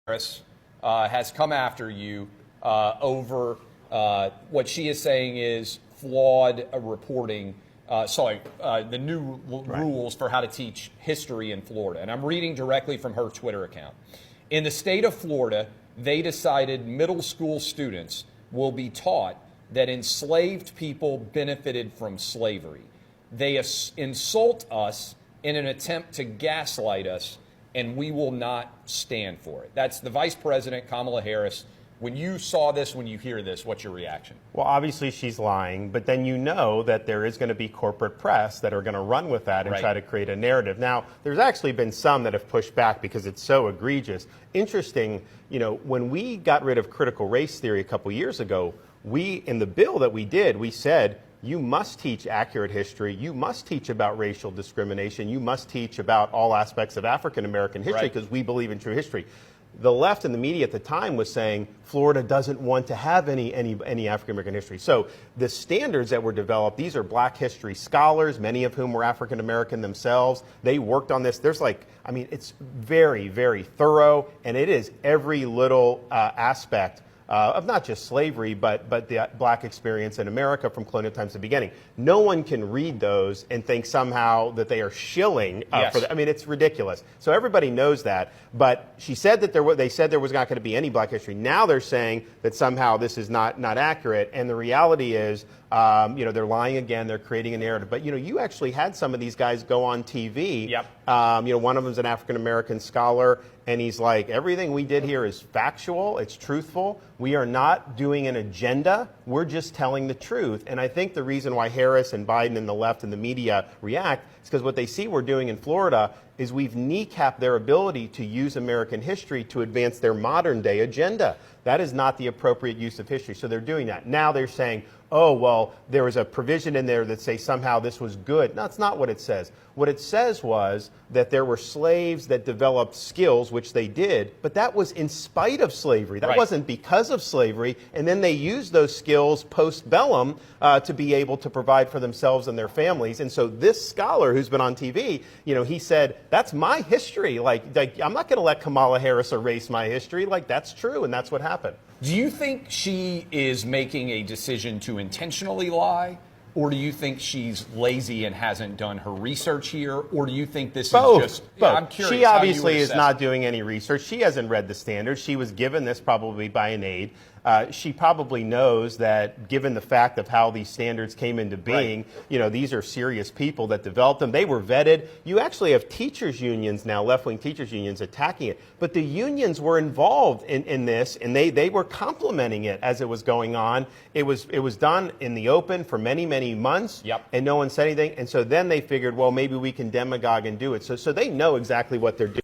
Harris has come after you over what she is saying is flawed reporting, the new rules for how to teach history in Florida. And I'm reading directly from her Twitter account. In the state of Florida, they decided middle school students will be taught that enslaved people benefited from slavery. They insult us in an attempt to gaslight us, and we will not stand for it. That's the Vice President, Kamala Harris. When you saw this, when you hear this, what's your reaction? Well, obviously she's lying, but then you know that there is going to be corporate press that are going to run with that and try to create a narrative. Now, there's actually been some that have pushed back because it's so egregious. Interesting, you know, when we got rid of critical race theory a couple years ago, in the bill that we did, we said, you must teach accurate history. You must teach about racial discrimination. You must teach about all aspects of African American history because we believe in true history. The left and the media at the time was saying Florida doesn't want to have any African American history. So the standards that were developed, these are Black history scholars, many of whom were African American themselves. They worked on this. There's it's very, very thorough, and it is every little aspect of not just slavery, but the Black experience in America from colonial times to the beginning. No one can read those and think somehow that they are shilling for that. I mean, it's ridiculous. So everybody knows that. But she said that they said there was not going to be any Black history. Now they're saying that somehow this is not accurate. And the reality is, they're lying again. They're creating a narrative. But you actually had some of these guys go on TV. One of them's an African American scholar. And he's like, everything we did here is factual, it's truthful. We are not doing an agenda, we're just telling the truth. And I think the reason why Harris and Biden and the left and the media react is because what they see we're doing in Florida is we've kneecapped their ability to use American history to advance their modern day agenda. That is not the appropriate use of history. So they're doing that. Now they're saying, oh, well, there was a provision in there that say somehow this was good. No, that's not what it says. What it says was that there were slaves that developed skills, which they did, but that was in spite of slavery. That wasn't because of slavery. And then they used those skills post-bellum to be able to provide for themselves and their families. And so this scholar who's been on TV, he said, that's my history. Like I'm not going to let Kamala Harris erase my history. Like, that's true, and that's what happened. Do you think she is making a decision to intentionally lie? Or do you think she's lazy and hasn't done her research here? Or do you think this is just... Both. I'm curious. She obviously is not doing any research. She hasn't read the standards. She was given this probably by an aide. She probably knows that given the fact of how these standards came into being, these are serious people that developed them. They were vetted. You actually have teachers unions now, left-wing teachers unions attacking it. But the unions were involved in this, and they were complimenting it as it was going on. It was done in the open for many, many months, and no one said anything. And so then they figured, well, maybe we can demagogue and do it. So they know exactly what they're doing.